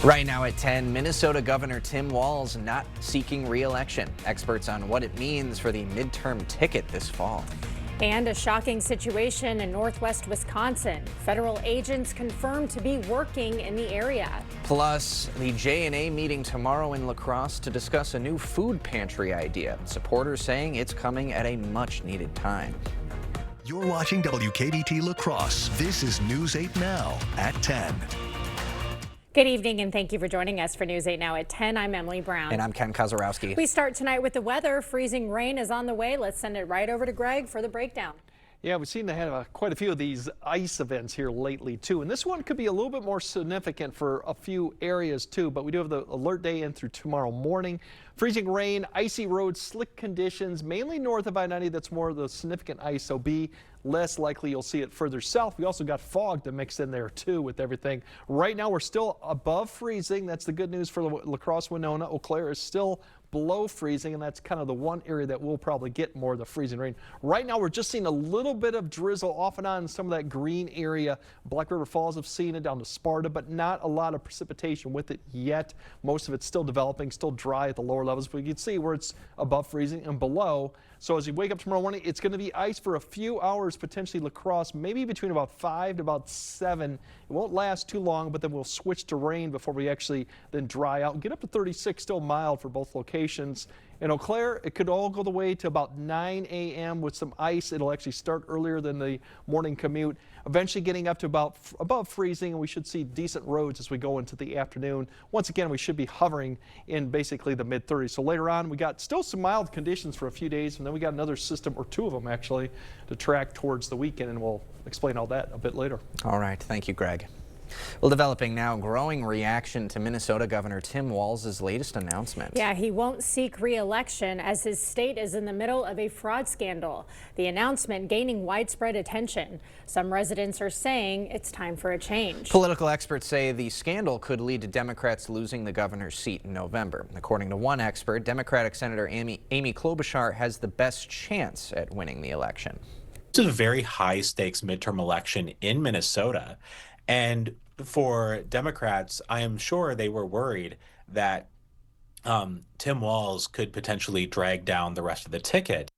Right now at 10, Minnesota Governor Tim Walz not seeking re-election. Experts on what it means for the midterm ticket this fall. And a shocking situation in northwest Wisconsin. Federal agents confirmed to be working in the area. Plus, the JNA meeting tomorrow in La Crosse to discuss a new food pantry idea. Supporters saying it's coming at a much-needed time. You're watching WKDT La Crosse. This is News 8 Now at 10. Good evening and thank you for joining us for News 8 Now at 10. I'm Emily Brown. And I'm Ken Kozarowski. We start tonight with the weather. Freezing rain is on the way. Let's send it right over to Greg for the breakdown. Yeah, we've seen they have quite a few of these ice events here lately, too. And this one could be a little bit more significant for a few areas, too. But we do have the alert day in through tomorrow morning. Freezing rain, icy roads, slick conditions, mainly north of I-90. That's more of the significant ice, so be less likely you'll see it further south. We also got fog to mix in there, too, with everything. Right now, we're still above freezing. That's the good news for La Crosse, Winona. Eau Claire is still below freezing, and that's kind of the one area that will probably get more of the freezing rain. Right now, we're just seeing a little bit of drizzle off and on in some of that green area. Black River Falls have seen it down to Sparta, but not a lot of precipitation with it yet. Most of it's still developing, still dry at the lower levels, but you can see where it's above freezing and below. So as you wake up tomorrow morning, it's going to be ice for a few hours, potentially La Crosse, maybe between about 5 to about 7. It won't last too long, but then we'll switch to rain before we actually then dry out and get up to 36, still mild for both locations. In Eau Claire, it could all go the way to about 9 a.m. with some ice. It'll actually start earlier than the morning commute, eventually getting up to about above freezing, and we should see decent roads as we go into the afternoon. Once again, we should be hovering in basically the mid-30s. So later on, we got still some mild conditions for a few days, and then we got another system, or two of them actually, to track towards the weekend, and we'll explain all that a bit later. All right. Thank you, Greg. Well, developing now, growing reaction to Minnesota Governor Tim Walz's latest announcement. Yeah, he won't seek re-election as his state is in the middle of a fraud scandal. The announcement gaining widespread attention. Some residents are saying it's time for a change. Political experts say the scandal could lead to Democrats losing the governor's seat in November. According to one expert, Democratic Senator Amy Klobuchar has the best chance at winning the election. This is a very high-stakes midterm election in Minnesota. And for Democrats, I am sure they were worried that Tim Walz could potentially drag down the rest of the ticket.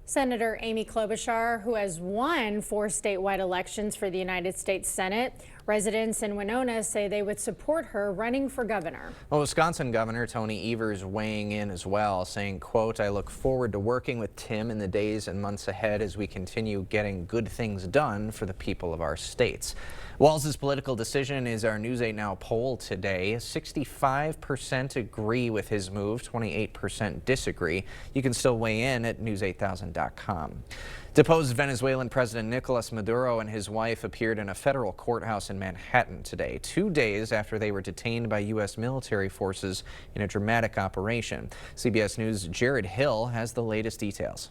Senator Amy Klobuchar, who has won 4 statewide elections for the United States Senate. Residents in Winona say they would support her running for governor. Well, Wisconsin Governor Tony Evers weighing in as well, saying, quote, "I look forward to working with Tim in the days and months ahead as we continue getting good things done for the people of our states." Walz's political decision is our News 8 Now poll today. 65% agree with his move, 28% disagree. You can still weigh in at news8000.com. Deposed Venezuelan President Nicolas Maduro and his wife appeared in a federal courthouse in Manhattan today, 2 days after they were detained by U.S. military forces in a dramatic operation. CBS News' Jared Hill has the latest details.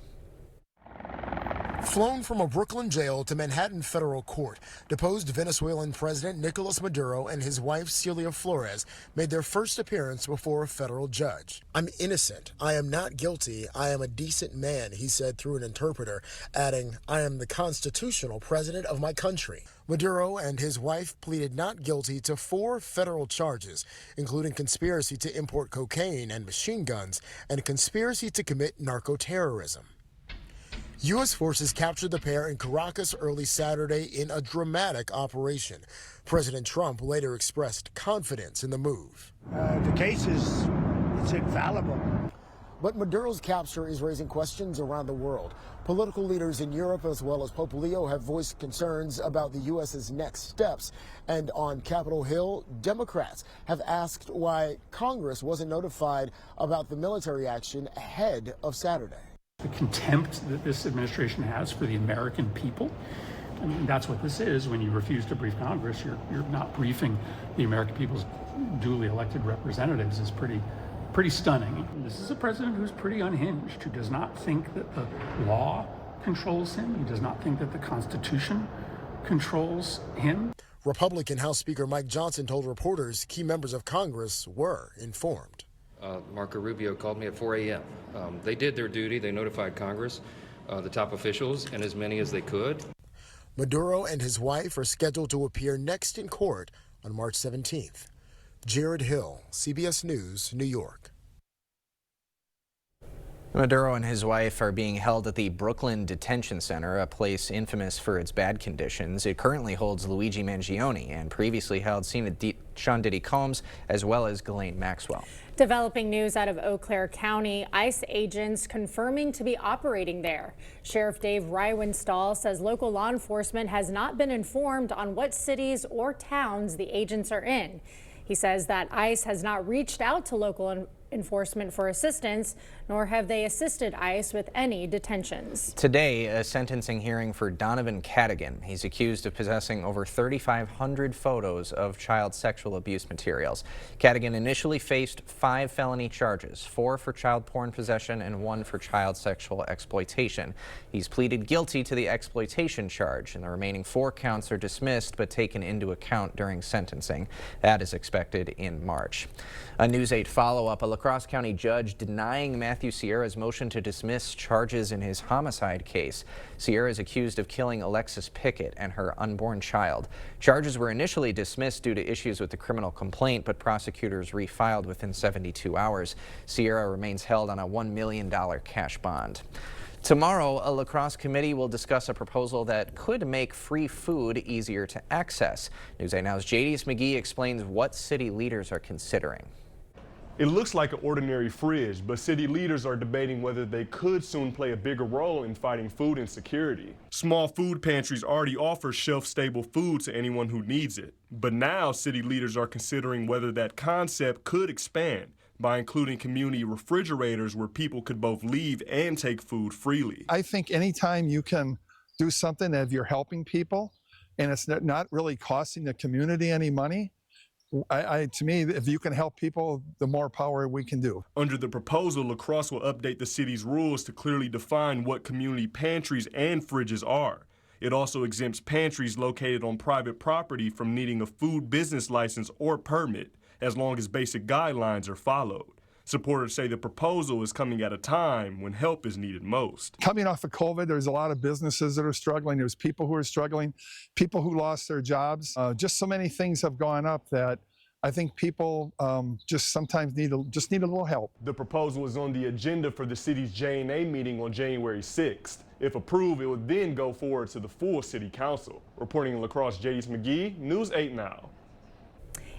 Flown from a Brooklyn jail to Manhattan federal court, deposed Venezuelan President Nicolas Maduro and his wife Celia Flores made their first appearance before a federal judge. "I'm innocent. I am not guilty. I am a decent man," he said through an interpreter, adding, "I am the constitutional president of my country." Maduro and his wife pleaded not guilty to 4 federal charges, including conspiracy to import cocaine and machine guns and conspiracy to commit narco-terrorism. U.S. forces captured the pair in Caracas early Saturday in a dramatic operation. President Trump later expressed confidence in the move. The case it's infallible. But Maduro's capture is raising questions around the world. Political leaders in Europe as well as Pope Leo have voiced concerns about the U.S.'s next steps. And on Capitol Hill, Democrats have asked why Congress wasn't notified about the military action ahead of Saturday. The contempt that this administration has for the American people. I mean, that's what this is. When you refuse to brief Congress, you're not briefing the American people's duly elected representatives. Is pretty stunning. This is a president who's pretty unhinged, who does not think that the law controls him. He does not think that the Constitution controls him. Republican House Speaker Mike Johnson told reporters key members of Congress were informed. Marco Rubio called me at 4 a.m. They did their duty. They notified Congress, the top officials, and as many as they could. Maduro and his wife are scheduled to appear next in court on March 17th. Jared Hill, CBS News, New York. Maduro and his wife are being held at the Brooklyn Detention Center, a place infamous for its bad conditions. It currently holds Luigi Mangione and previously held Sean Diddy Combs as well as Ghislaine Maxwell. Developing news out of Eau Claire County, ICE agents confirming to be operating there. Sheriff Dave Reiwenstall says local law enforcement has not been informed on what cities or towns the agents are in. He says that ICE has not reached out to local enforcement for assistance, nor have they assisted ICE with any detentions. Today, a sentencing hearing for Donovan Cadigan. He's accused of possessing over 3,500 photos of child sexual abuse materials. Cadigan initially faced 5 felony charges, 4 for child porn possession and 1 for child sexual exploitation. He's pleaded guilty to the exploitation charge, and the remaining 4 counts are dismissed but taken into account during sentencing. That is expected in March. A News 8 follow-up, a La Crosse County judge denying Matthew Sierra's motion to dismiss charges in his homicide case. Sierra is accused of killing Alexis Pickett and her unborn child. Charges were initially dismissed due to issues with the criminal complaint, but prosecutors refiled within 72 hours. Sierra remains held on a $1 million cash bond. Tomorrow, a La Crosse committee will discuss a proposal that could make free food easier to access. News 8 Now's Jadis McGee explains what city leaders are considering. It looks like an ordinary fridge, but city leaders are debating whether they could soon play a bigger role in fighting food insecurity. Small food pantries already offer shelf-stable food to anyone who needs it. But now city leaders are considering whether that concept could expand by including community refrigerators where people could both leave and take food freely. I think anytime you can do something that you're helping people and it's not really costing the community any money, to me, if you can help people, the more power we can do. Under the proposal, La Crosse will update the city's rules to clearly define what community pantries and fridges are. It also exempts pantries located on private property from needing a food business license or permit, as long as basic guidelines are followed. Supporters say the proposal is coming at a time when help is needed most. Coming off of COVID, there's a lot of businesses that are struggling. There's people who are struggling, people who lost their jobs. Just so many things have gone up that I think people just sometimes need a little help. The proposal is on the agenda for the city's J&A meeting on January 6th. If approved, it would then go forward to the full city council. Reporting in La Crosse, Jadis McGee, News 8 Now.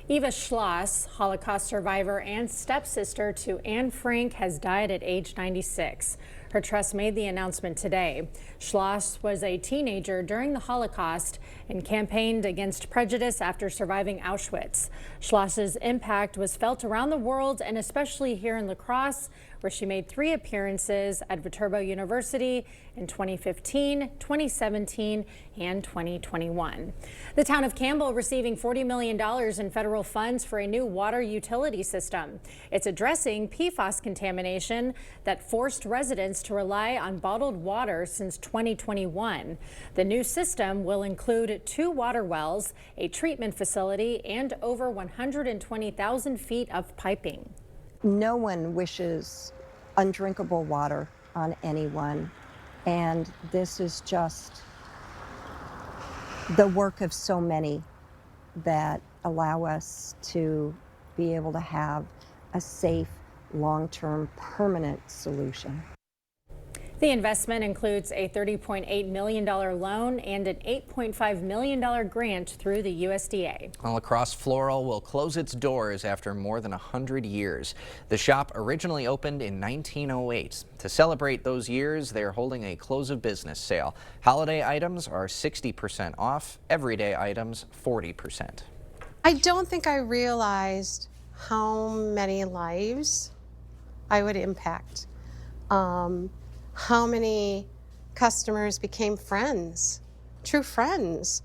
Eva Schloss, Holocaust survivor and stepsister to Anne Frank, has died at age 96. Her trust made the announcement today. Schloss was a teenager during the Holocaust and campaigned against prejudice after surviving Auschwitz. Schloss's impact was felt around the world and especially here in La Crosse, where she made 3 appearances at Viterbo University in 2015, 2017, and 2021. The town of Campbell receiving $40 million in federal funds for a new water utility system. It's addressing PFAS contamination that forced residents to rely on bottled water since 2021. The new system will include 2 water wells, a treatment facility, and over 120,000 feet of piping. No one wishes undrinkable water on anyone, and this is just the work of so many that allow us to be able to have a safe, long-term, permanent solution. The investment includes a $30.8 million loan and an $8.5 million grant through the USDA. La Crosse Floral will close its doors after more than 100 years. The shop originally opened in 1908. To celebrate those years, they're holding a close of business sale. Holiday items are 60% off, everyday items 40%. I don't think I realized how many lives I would impact. How many customers became friends, true friends.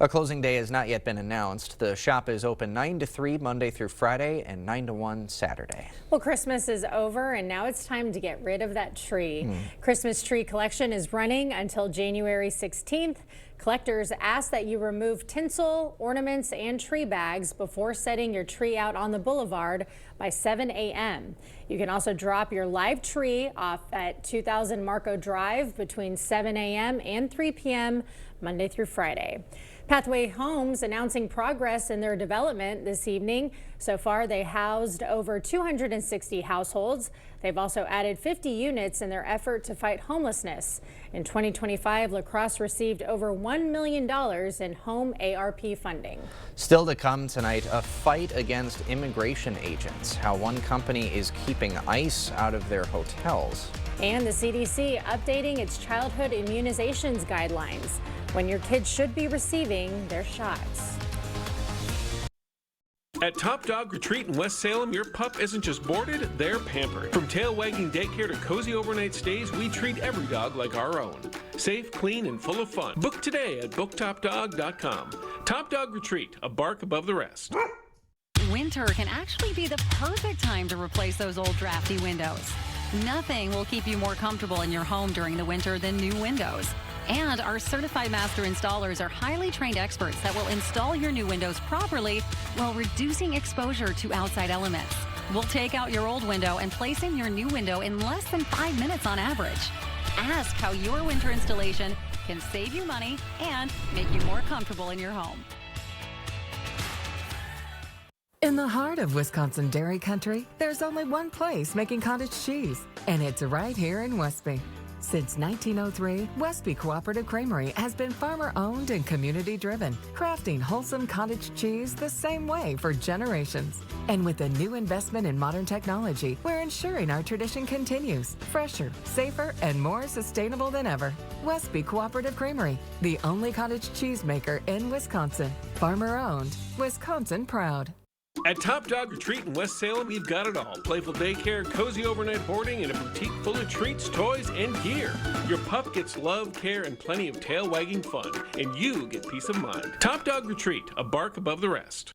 A closing day has not yet been announced. The shop is open 9 to 3 Monday through Friday and 9 to 1 Saturday. Well, Christmas is over and now it's time to get rid of that tree. Christmas tree collection is running until January 16th. Collectors ask that you remove tinsel, ornaments, and tree bags before setting your tree out on the boulevard by 7 a.m. You can also drop your live tree off at 2000 Marco Drive between 7 a.m. and 3 p.m. Monday through Friday. Pathway Homes announcing progress in their development this evening. So far, they housed over 260 households. They've also added 50 units in their effort to fight homelessness. In 2025, La Crosse received over $1 million in home ARP funding. Still to come tonight, a fight against immigration agents, how one company is keeping ICE out of their hotels. And the CDC updating its childhood immunizations guidelines, when your kids should be receiving their shots. At Top Dog Retreat in West Salem, your pup isn't just boarded, they're pampered. From tail wagging daycare to cozy overnight stays, we treat every dog like our own. Safe, clean, and full of fun. Book today at booktopdog.com. Top Dog Retreat, a bark above the rest. Winter can actually be the perfect time to replace those old drafty windows. Nothing will keep you more comfortable in your home during the winter than new windows. And our certified master installers are highly trained experts that will install your new windows properly while reducing exposure to outside elements. We'll take out your old window and place in your new window in less than 5 minutes on average. Ask how your winter installation can save you money and make you more comfortable in your home. In the heart of Wisconsin dairy country, there's only one place making cottage cheese, and it's right here in Westby. Since 1903, Westby Cooperative Creamery has been farmer-owned and community-driven, crafting wholesome cottage cheese the same way for generations. And with a new investment in modern technology, we're ensuring our tradition continues, fresher, safer, and more sustainable than ever. Westby Cooperative Creamery, the only cottage cheese maker in Wisconsin. Farmer-owned, Wisconsin proud. At Top Dog Retreat in West Salem, we've got it all. Playful daycare, cozy overnight boarding, and a boutique full of treats, toys, and gear. Your pup gets love, care, and plenty of tail-wagging fun, and you get peace of mind. Top Dog Retreat, a bark above the rest.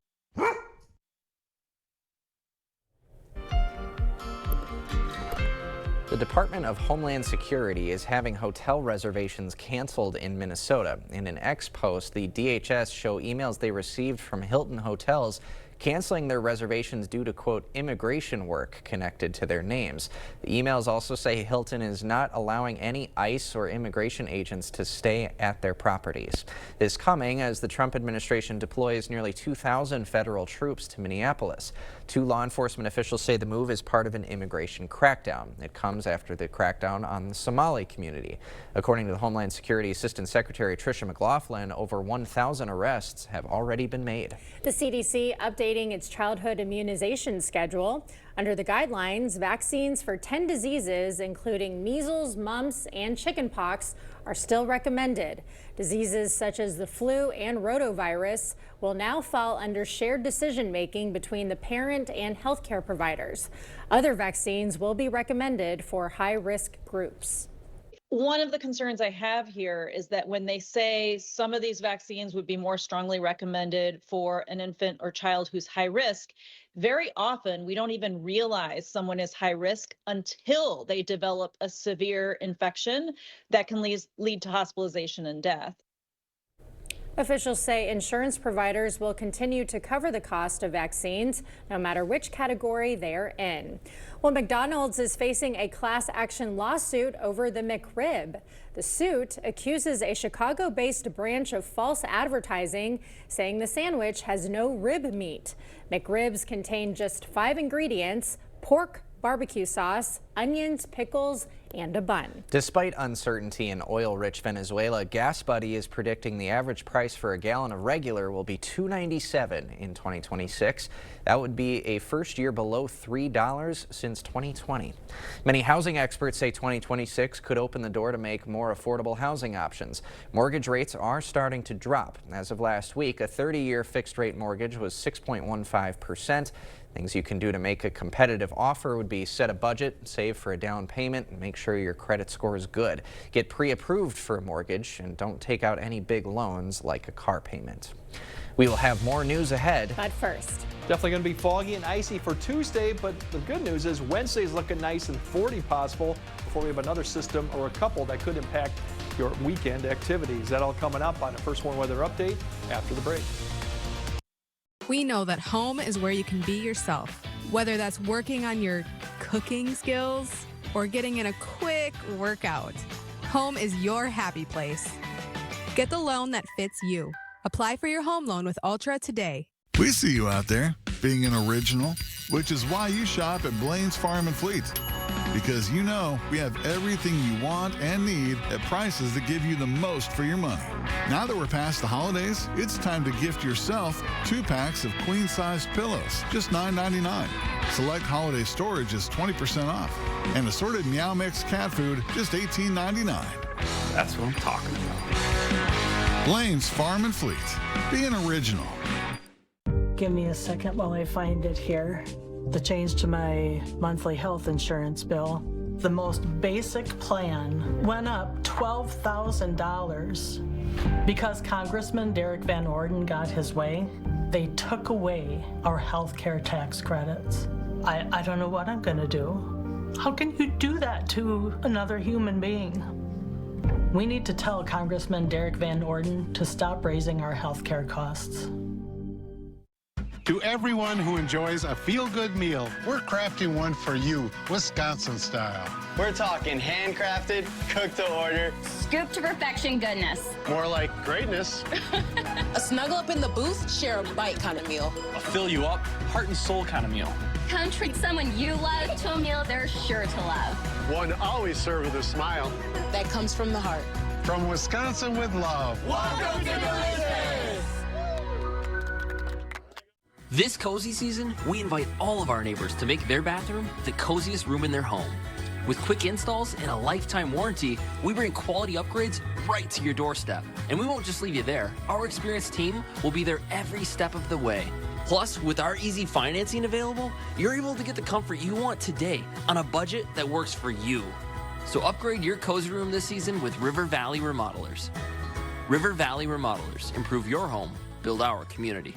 The Department of Homeland Security is having hotel reservations canceled in Minnesota. In an X post, the DHS show emails they received from Hilton hotels canceling their reservations due to, quote, immigration work connected to their names. The emails also say Hilton is not allowing any ICE or immigration agents to stay at their properties. This coming as the Trump administration deploys nearly 2,000 federal troops to Minneapolis. Two law enforcement officials say the move is part of an immigration crackdown. It comes after the crackdown on the Somali community. According to the Homeland Security Assistant Secretary Tricia McLaughlin, over 1,000 arrests have already been made. The CDC updating its childhood immunization schedule. Under the guidelines, vaccines for 10 diseases, including measles, mumps, and chickenpox, are still recommended. Diseases such as the flu and rotavirus will now fall under shared decision-making between the parent and healthcare providers. Other vaccines will be recommended for high-risk groups. One of the concerns I have here is that when they say some of these vaccines would be more strongly recommended for an infant or child who's high risk, very often we don't even realize someone is high risk until they develop a severe infection that can lead to hospitalization and death. Officials say insurance providers will continue to cover the cost of vaccines, no matter which category they're in. Well, McDonald's is facing a class action lawsuit over the McRib. The suit accuses a Chicago-based branch of false advertising, saying the sandwich has no rib meat. McRibs contain just 5 ingredients: pork, barbecue sauce, onions, pickles, and a bun. Despite uncertainty in oil-rich Venezuela, GasBuddy is predicting the average price for a gallon of regular will be $2.97 in 2026. That would be a first year below $3 since 2020. Many housing experts say 2026 could open the door to make more affordable housing options. Mortgage rates are starting to drop. As of last week, a 30-year fixed-rate mortgage was 6.15%. Things you can do to make a competitive offer would be set a budget, save for a down payment, and make sure your credit score is good. Get pre-approved for a mortgage and don't take out any big loans like a car payment. We will have more news ahead. But first, definitely going to be foggy and icy for Tuesday, but the good news is Wednesday's looking nice and 40 possible before we have another system or a couple that could impact your weekend activities. That all coming up on the First Warn Weather Update after the break. We know that home is where you can be yourself, whether that's working on your cooking skills or getting in a quick workout. Home is your happy place. Get the loan that fits you. Apply for your home loan with Ultra today. We see you out there being an original, which is why you shop at Blaine's Farm and Fleet. Because you know we have everything you want and need at prices that give you the most for your money. Now that we're past the holidays, it's time to gift yourself 2 packs of queen-sized pillows, just $9.99. Select holiday storage is 20% off. And assorted Meow Mix cat food, just $18.99. That's what I'm talking about. Blaine's Farm and Fleet. Be an original. Give me a second while I find it here. The change to my monthly health insurance bill. The most basic plan went up $12,000. Because Congressman Derek Van Orden got his way, they took away our health care tax credits. I don't know what I'm gonna do. How can you do that to another human being? We need to tell Congressman Derek Van Orden to stop raising our health care costs. To everyone who enjoys a feel-good meal, we're crafting one for you, Wisconsin style. We're talking handcrafted, cooked to order, scoop to perfection goodness. More like greatness. A snuggle up in the booth, share a bite kind of meal. A fill you up, heart and soul kind of meal. Come treat someone you love to a meal they're sure to love. One always served with a smile. That comes from the heart. From Wisconsin with love. Welcome to Delicious! This cozy season, we invite all of our neighbors to make their bathroom the coziest room in their home. With quick installs and a lifetime warranty, we bring quality upgrades right to your doorstep. And we won't just leave you there. Our experienced team will be there every step of the way. Plus, with our easy financing available, you're able to get the comfort you want today on a budget that works for you. So upgrade your cozy room this season with River Valley Remodelers. River Valley Remodelers. Improve your home, build our community.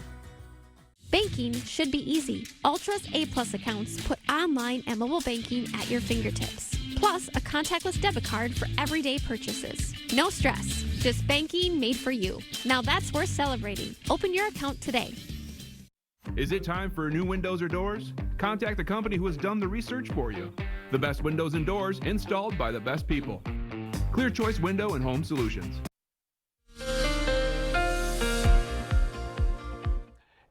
Banking should be easy. Ultra's A+ accounts put online and mobile banking at your fingertips. Plus, a contactless debit card for everyday purchases. No stress, just banking made for you. Now that's worth celebrating. Open your account today. Is it time for new windows or doors? Contact the company who has done the research for you. The best windows and doors installed by the best people. Clear Choice Window and Home Solutions.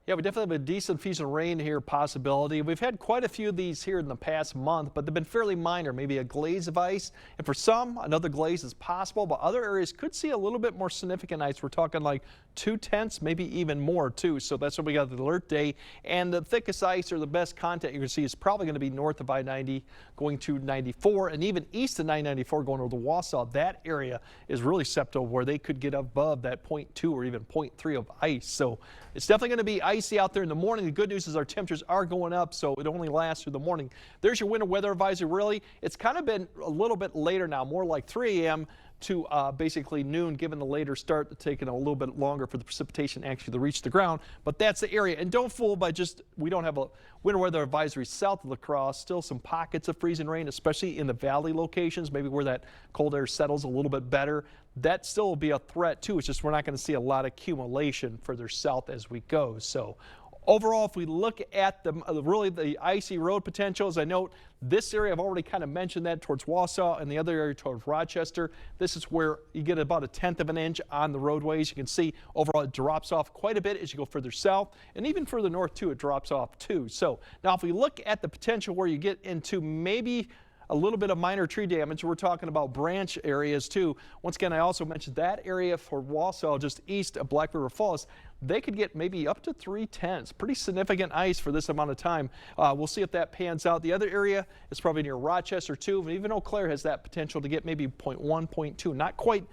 Yeah, we definitely have a decent piece of rain here possibility. We've had quite a few of these here in the past month, but they've been fairly minor, maybe a glaze of ice. And for some, another glaze is possible, but other areas could see a little bit more significant ice. We're talking like 2/10, maybe even more too. So that's what we got the alert day. And the thickest ice or the best contact you can see is probably going to be north of I-90 going to 94 and even east of 994 going over the Wausau. That area is really susceptible where they could get above that 0.2 or even 0.3 of ice. So it's definitely going to be icy out there in the morning. The good news is our temperatures are going up, so it only lasts through the morning. There's your winter weather advisory. Really, it's kind of been a little bit later now, more like 3 a.m. to basically noon, given the later start, taking a little bit longer for the precipitation actually to reach the ground. But that's the area. And don't fool by just, we don't have a winter weather advisory south of La Crosse. Still some pockets of freezing rain, especially in the valley locations, maybe where that cold air settles a little bit better. That still will be a threat too. It's just we're not going to see a lot of accumulation further south as we go. So overall, if we look at really the icy road potentials, I note this area, I've already kind of mentioned that towards Wausau, and the other area towards Rochester. This is where you get about 1/10 of an inch on the roadways. You can see overall it drops off quite a bit as you go further south, and even further north too, it drops off too. So now if we look at the potential where you get into maybe a little bit of minor tree damage, we're talking about branch areas too. Once again, I also mentioned that area for Wausau, just east of Black River Falls, they could get maybe up to 3/10. Pretty significant ice for this amount of time. We'll see if that pans out. The other area is probably near Rochester too, and even Eau Claire has that potential to get maybe 0.1, 0.2. Not quite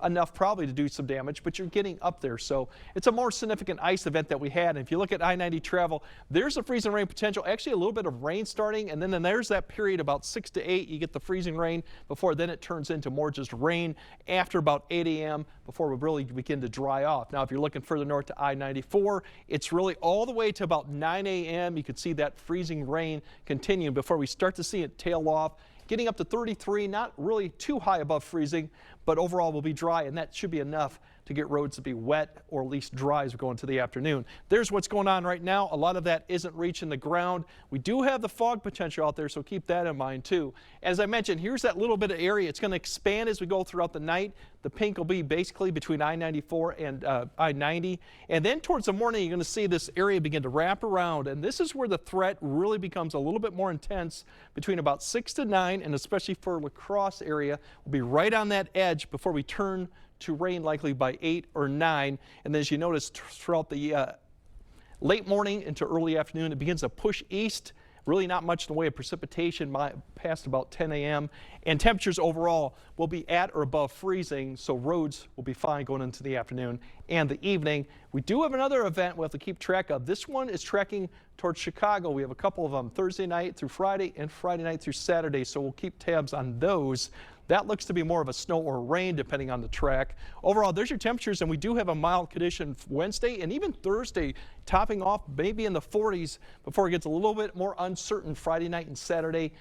enough probably to do some damage, but you're getting up there. So it's a more significant ice event that we had. And if you look at I-90 travel, there's a freezing rain potential, actually a little bit of rain starting, and then there's that period about 6 to 8, you get the freezing rain before then it turns into more just rain after about 8 a.m. before we really begin to dry off. Now, if you're looking further north to I-94, it's really all the way to about 9 a.m. You could see that freezing rain continuing before we start to see it tail off. Getting up to 33, not really too high above freezing, but overall will be dry, and that should be enough to get roads to be wet or at least dry as we go into the afternoon. There's what's going on right now. A lot of that isn't reaching the ground. We do have the fog potential out there, so keep that in mind too. As I mentioned, here's that little bit of area. It's going to expand as we go throughout the night. The pink will be basically between I-94 and I-90. And then towards the morning, you're going to see this area begin to wrap around. And this is where the threat really becomes a little bit more intense between about 6 to 9, and especially for La Crosse area. We'll be right on that edge before we turn to rain likely by 8 or 9. And then as you notice throughout the late morning into early afternoon, it begins to push east. Really not much in the way of precipitation past about 10 a.m. And temperatures overall will be at or above freezing, so roads will be fine going into the afternoon and the evening. We do have another event we'll have to keep track of. This one is trekking towards Chicago. We have a couple of them Thursday night through Friday and Friday night through Saturday, so we'll keep tabs on those. That looks to be more of a snow or rain depending on the track. Overall, there's your temperatures, and we do have a mild condition Wednesday and even Thursday, topping off maybe in the 40s before it gets a little bit more uncertain Friday night and Saturday.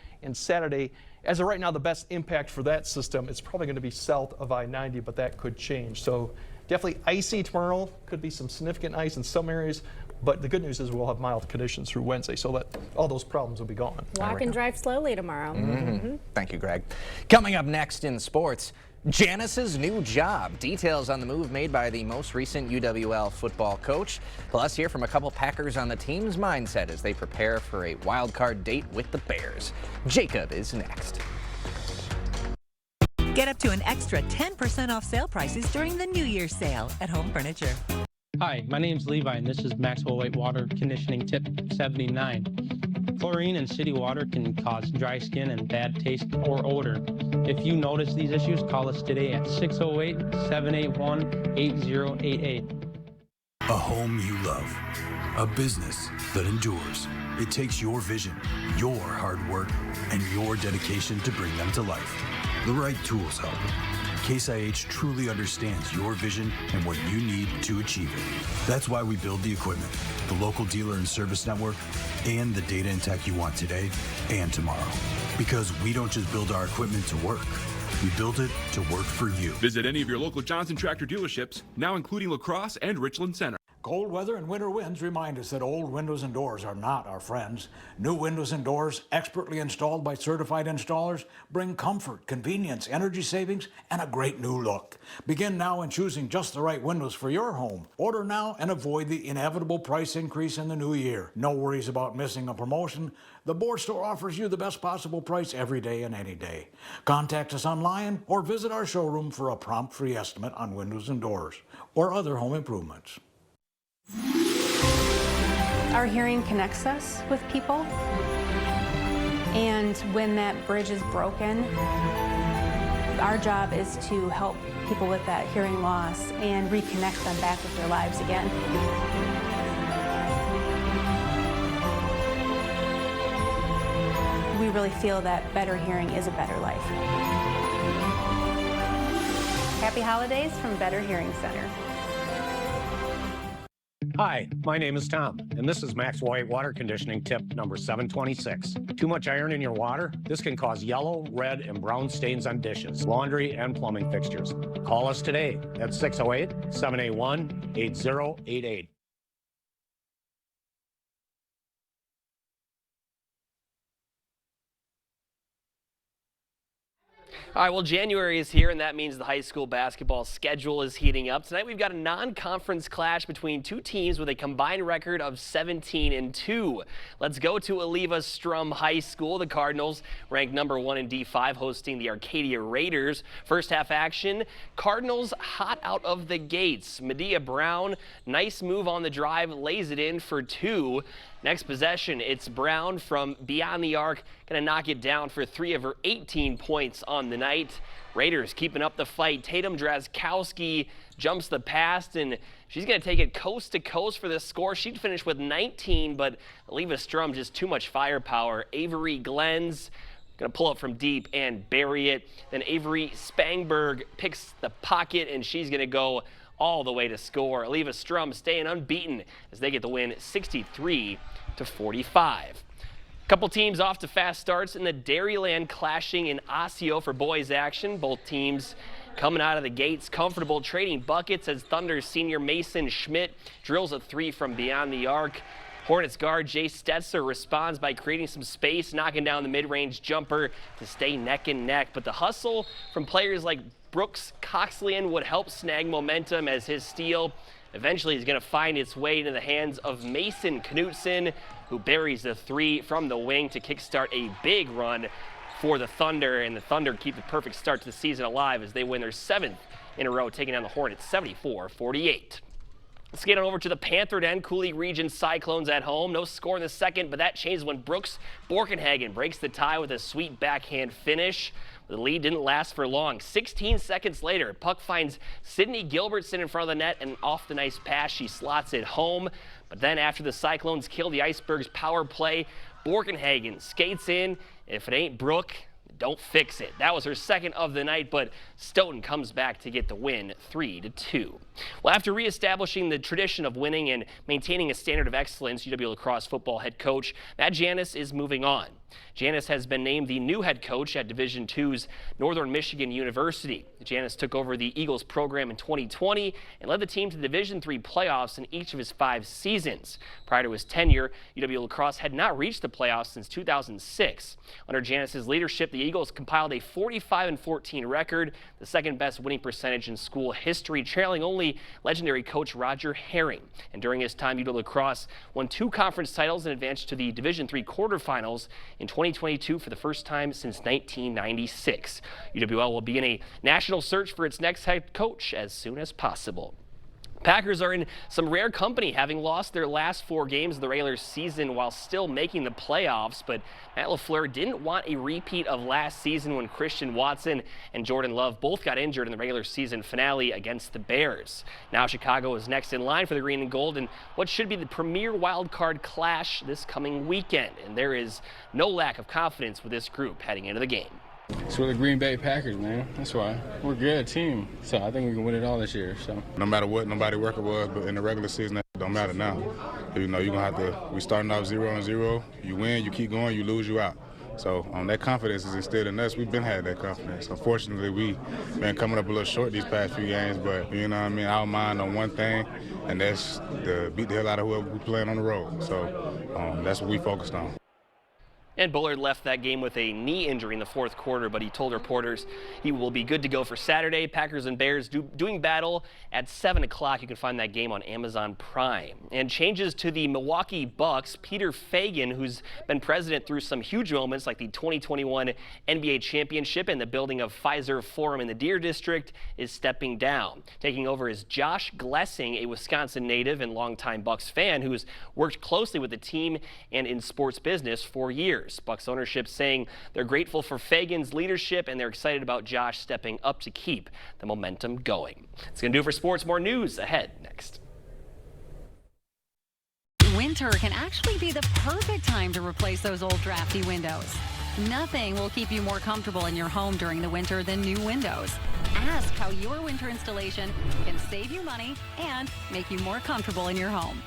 As of right now, the best impact for that system is probably going to be south of I-90, but that could change. So definitely icy tomorrow. Could be some significant ice in some areas. But the good news is we'll have mild conditions through Wednesday, so that all those problems will be gone. Walk and drive slowly tomorrow. Thank you, Greg. Coming up next in sports, Janice's new job. Details on the move made by the most recent UWL football coach. Plus, hear from a couple Packers on the team's mindset as they prepare for a wild card date with the Bears. Jacob is next. Get up to an extra 10% off sale prices during the New Year's sale at Home Furniture. Hi, my name's Levi, and this is Maxwell White Water Conditioning Tip 79. Chlorine in city water can cause dry skin and bad taste or odor. If you notice these issues, call us today at 608-781-8088. A home you love, a business that endures. It takes your vision, your hard work, and your dedication to bring them to life. The right tools help. Case IH truly understands your vision and what you need to achieve it. That's why we build the equipment, the local dealer and service network, and the data and tech you want today and tomorrow. Because we don't just build our equipment to work, we build it to work for you. Visit any of your local Johnson Tractor dealerships, now including La Crosse and Richland Center. Cold weather and winter winds remind us that old windows and doors are not our friends. New windows and doors, expertly installed by certified installers, bring comfort, convenience, energy savings, and a great new look. Begin now in choosing just the right windows for your home. Order now and avoid the inevitable price increase in the new year. No worries about missing a promotion. The Board Store offers you the best possible price every day and any day. Contact us online or visit our showroom for a prompt free estimate on windows and doors or other home improvements. Our hearing connects us with people, and when that bridge is broken, our job is to help people with that hearing loss and reconnect them back with their lives again. We really feel that better hearing is a better life. Happy holidays from Better Hearing Center. Hi, my name is Tom, and this is Max White Water Conditioning Tip number 726. Too much iron in your water? This can cause yellow, red, and brown stains on dishes, laundry, and plumbing fixtures. Call us today at 608-781-8088. All right, well, January is here, and that means the high school basketball schedule is heating up. Tonight, we've got a non-conference clash between two teams with a combined record of 17-2. Let's go to Aliva Strum High School. The Cardinals, ranked number 1 in D5, hosting the Arcadia Raiders. First half action, Cardinals hot out of the gates. Medea Brown, nice move on the drive, lays it in for 2. Next possession, it's Brown from beyond the arc, going to knock it down for 3 of her 18 points on the night. Raiders keeping up the fight. Tatum Drazkowski jumps the pass, and she's going to take it coast to coast for this score. She'd finish with 19, but Aliva Strum just too much firepower. Avery Glens going to pull up from deep and bury it. Then Avery Spangberg picks the pocket, and she's going to go all the way to score. Aliva Strum staying unbeaten as they get the win 63-45. Couple teams off to fast starts in the Dairyland clashing in Osseo for boys action. Both teams coming out of the gates comfortable, trading buckets as Thunder senior Mason Schmidt drills a three from beyond the arc. Hornets guard Jay Stetzer responds by creating some space, knocking down the mid-range jumper to stay neck and neck. But the hustle from players like Brooks Coxlian would help snag momentum as his steal eventually is going to find its way into the hands of Mason Knutson, who buries the three from the wing to kickstart a big run for the Thunder. And the Thunder keep the perfect start to the season alive as they win their 7th in a row, taking down the Hornets 74-48. Let's get on over to the Panther Den. Cooley Region Cyclones at home. No score in the second, but that changed when Brooks Borkenhagen breaks the tie with a sweet backhand finish. The lead didn't last for long. 16 seconds later, puck finds Sydney Gilbertson in front of the net, and off the nice pass, she slots it home. But then after the Cyclones kill the Icebergs power play, Borkenhagen skates in. If it ain't Brooke, don't fix it. That was her second of the night, but Stoughton comes back to get the win 3-2. Well, after reestablishing the tradition of winning and maintaining a standard of excellence, UW La Crosse football head coach Matt Janis is moving on. Janis has been named the new head coach at Division II's Northern Michigan University. Janis took over the Eagles program in 2020 and led the team to Division III playoffs in each of his 5 seasons. Prior to his tenure, UW La Crosse had not reached the playoffs since 2006. Under Janis's leadership, the Eagles compiled a 45-14 record, the second best winning percentage in school history, trailing only legendary coach Roger Herring. And during his time, UW La Crosse won 2 conference titles and advanced to the Division III quarterfinals in 2022 for the first time since 1996. UWL will begin a national search for its next head coach as soon as possible. Packers are in some rare company, having lost their last 4 games of the regular season while still making the playoffs. But Matt LaFleur didn't want a repeat of last season when Christian Watson and Jordan Love both got injured in the regular season finale against the Bears. Now Chicago is next in line for the green and gold in what should be the premier wild card clash this coming weekend. And there is no lack of confidence with this group heading into the game. It's for the Green Bay Packers, man. That's why. We're a good team, so I think we can win it all this year. So no matter what nobody's record was, but in the regular season, that don't matter now. You know, you're going to have to, we starting off 0-0. You win, you keep going, you lose, you out. So that confidence is instilled in us. We've been had that confidence. Unfortunately, we've been coming up a little short these past few games, but you know what I mean, our mind on one thing, and that's to beat the hell out of whoever we playing on the road. So that's what we focused on. And Bullard left that game with a knee injury in the 4th quarter, but he told reporters he will be good to go for Saturday. Packers and Bears doing battle at 7 o'clock. You can find that game on Amazon Prime. And changes to the Milwaukee Bucks. Peter Fagan, who's been president through some huge moments like the 2021 NBA championship and the building of Pfizer Forum in the Deer District, is stepping down. Taking over is Josh Glessing, a Wisconsin native and longtime Bucks fan who's worked closely with the team and in sports business for years. Bucks ownership saying they're grateful for Fagan's leadership and they're excited about Josh stepping up to keep the momentum going. It's going to do it for sports. More news ahead next. Winter can actually be the perfect time to replace those old drafty windows. Nothing will keep you more comfortable in your home during the winter than new windows. Ask how your winter installation can save you money and make you more comfortable in your home.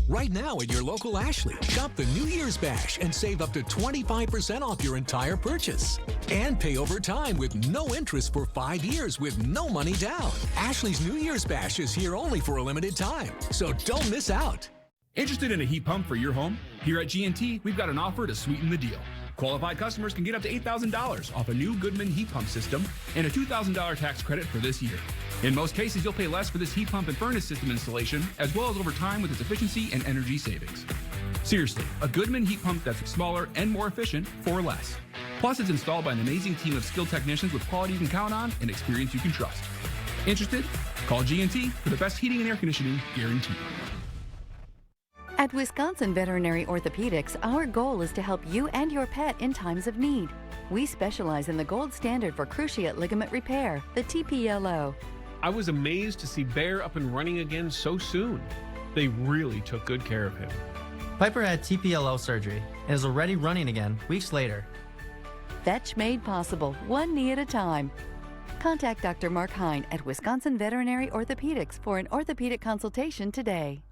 Right now at your local Ashley, shop the New Year's Bash and save up to 25% off your entire purchase. And pay over time with no interest for 5 years with no money down. Ashley's New Year's Bash is here only for a limited time, so don't miss out. Interested in a heat pump for your home? Here at G&T, we've got an offer to sweeten the deal. Qualified customers can get up to $8,000 off a new Goodman heat pump system and a $2,000 tax credit for this year. In most cases, you'll pay less for this heat pump and furnace system installation, as well as over time with its efficiency and energy savings. Seriously, a Goodman heat pump that's smaller and more efficient for less. Plus, it's installed by an amazing team of skilled technicians with quality you can count on and experience you can trust. Interested? Call G&T for the best heating and air conditioning guaranteed. At Wisconsin Veterinary Orthopedics, our goal is to help you and your pet in times of need. We specialize in the gold standard for cruciate ligament repair, the TPLO. I was amazed to see Bear up and running again so soon. They really took good care of him. Piper had TPLO surgery and is already running again weeks later. Fetch made possible, one knee at a time. Contact Dr. Mark Hine at Wisconsin Veterinary Orthopedics for an orthopedic consultation today.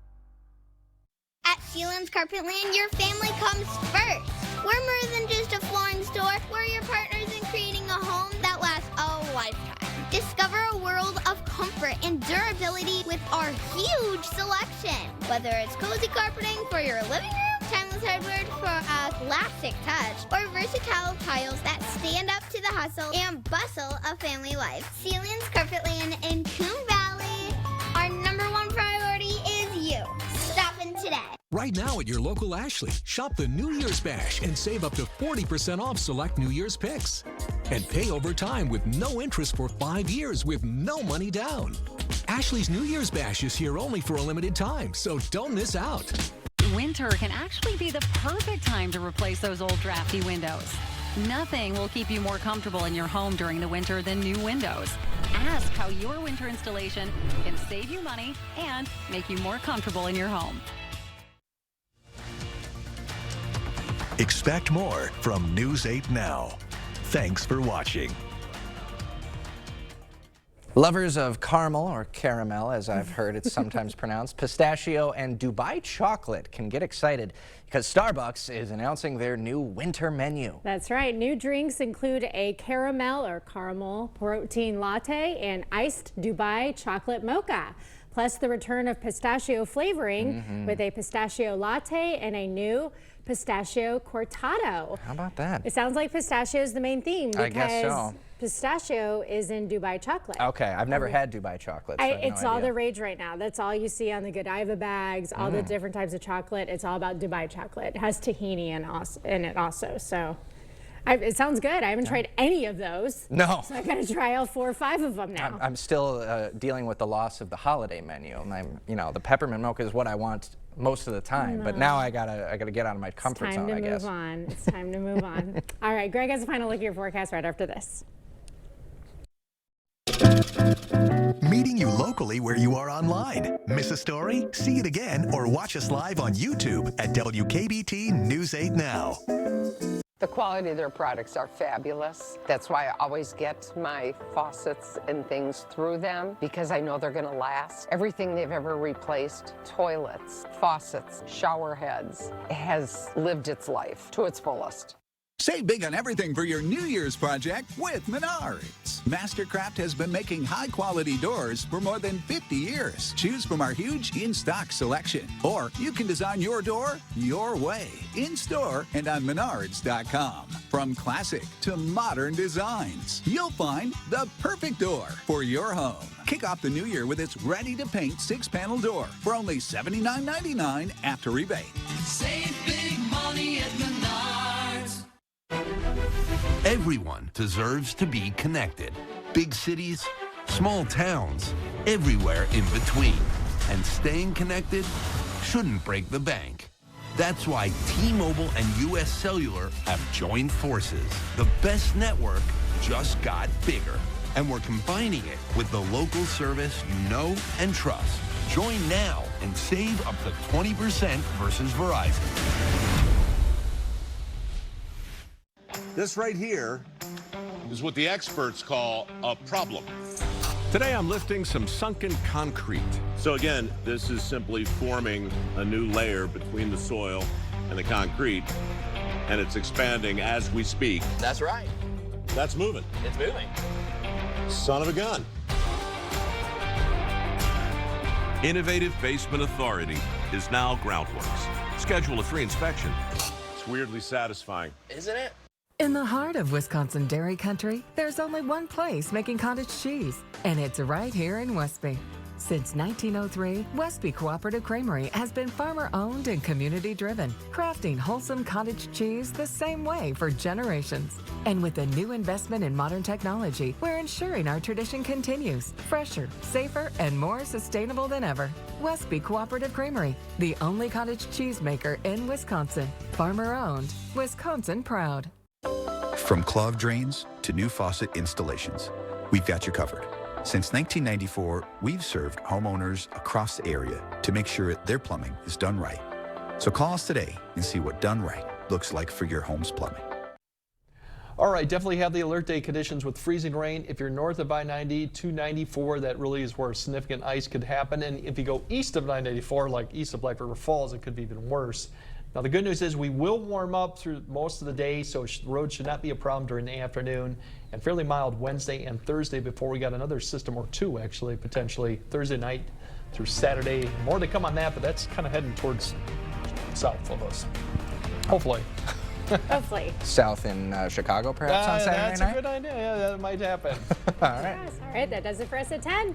At Sheelan's Carpetland, your family comes first. We're more than just a flooring store. We're your partners in creating a home that lasts a lifetime. Discover a world of comfort and durability with our huge selection. Whether it's cozy carpeting for your living room, timeless hardwood for a classic touch, or versatile tiles that stand up to the hustle and bustle of family life. Sealands Carpetland in Coon Valley. Our #1 priority is you. Stop in today. Right now at your local Ashley, shop the New Year's Bash and save up to 40% off select New Year's picks. And pay over time with no interest for 5 years with no money down. Ashley's New Year's Bash is here only for a limited time, so don't miss out. Winter can actually be the perfect time to replace those old drafty windows. Nothing will keep you more comfortable in your home during the winter than new windows. Ask how your winter installation can save you money and make you more comfortable in your home. Expect more from News 8 Now. Thanks for watching. Lovers of caramel, or caramel as I've heard it's sometimes pronounced, pistachio and Dubai chocolate can get excited because Starbucks is announcing their new winter menu. That's right. New drinks include a caramel or caramel protein latte and iced Dubai chocolate mocha. Plus the return of pistachio flavoring with a pistachio latte and a new pistachio cortado. How about that? It sounds like pistachio is the main theme because I guess so. Pistachio is in Dubai chocolate. Okay, I've never had Dubai chocolate. So It's no all idea. the rage right now. That's all you see on the Godiva bags, all the different types of chocolate. It's all about Dubai chocolate. It has tahini in it also. So it sounds good. I haven't tried any of those. No. So I got to try all 4 or 5 of them now. I'm still dealing with the loss of the holiday menu. The peppermint mocha is what I want most of the time, but now I gotta get out of my comfort zone, I guess. It's time to move on. It's time to move on. All right, Greg has a final look at your forecast right after this. Meeting you locally where you are online. Miss a story? See it again or watch us live on YouTube at WKBT News 8 Now. The quality of their products are fabulous. That's why I always get my faucets and things through them because I know they're going to last. Everything they've ever replaced, toilets, faucets, shower heads, has lived its life to its fullest. Save big on everything for your New Year's project with Menards. Mastercraft has been making high-quality doors for more than 50 years. Choose from our huge in-stock selection. Or you can design your door your way, in-store and on Menards.com. From classic to modern designs, you'll find the perfect door for your home. Kick off the new year with its ready-to-paint 6-panel door for only $79.99 after rebate. Save big money at Menards. Everyone deserves to be connected. Big cities, small towns, everywhere in between. And staying connected shouldn't break the bank. That's why T-Mobile and U.S. Cellular have joined forces. The best network just got bigger. And we're combining it with the local service you know and trust. Join now and save up to 20% versus Verizon. This right here is what the experts call a problem. Today I'm lifting some sunken concrete. So again, this is simply forming a new layer between the soil and the concrete, and it's expanding as we speak. That's right. That's moving. It's moving. Son of a gun. Innovative Basement Authority is now Groundworks. Schedule a free inspection. It's weirdly satisfying. Isn't it? In the heart of Wisconsin dairy country, there's only one place making cottage cheese, and it's right here in Westby. Since 1903, Westby Cooperative Creamery has been farmer-owned and community-driven, crafting wholesome cottage cheese the same way for generations. And with a new investment in modern technology, we're ensuring our tradition continues, fresher, safer, and more sustainable than ever. Westby Cooperative Creamery, the only cottage cheese maker in Wisconsin. Farmer-owned, Wisconsin proud. From clogged drains to new faucet installations, we've got you covered. Since 1994, we've served homeowners across the area to make sure their plumbing is done right. So call us today and see what done right looks like for your home's plumbing. All right, definitely have the alert day conditions with freezing rain. If you're north of I-90, 294, that really is where significant ice could happen. And if you go east of 994, like east of Black River Falls, it could be even worse. Now, the good news is we will warm up through most of the day, so the road should not be a problem during the afternoon. and fairly mild Wednesday and Thursday before we got another system or two, actually, potentially Thursday night through Saturday. More to come on that, but that's kind of heading towards south of us. Hopefully. Hopefully. South in Chicago, perhaps, on Saturday that's night? That's a good idea. Yeah, that might happen. All right. Yes, all right, that does it for us at 10.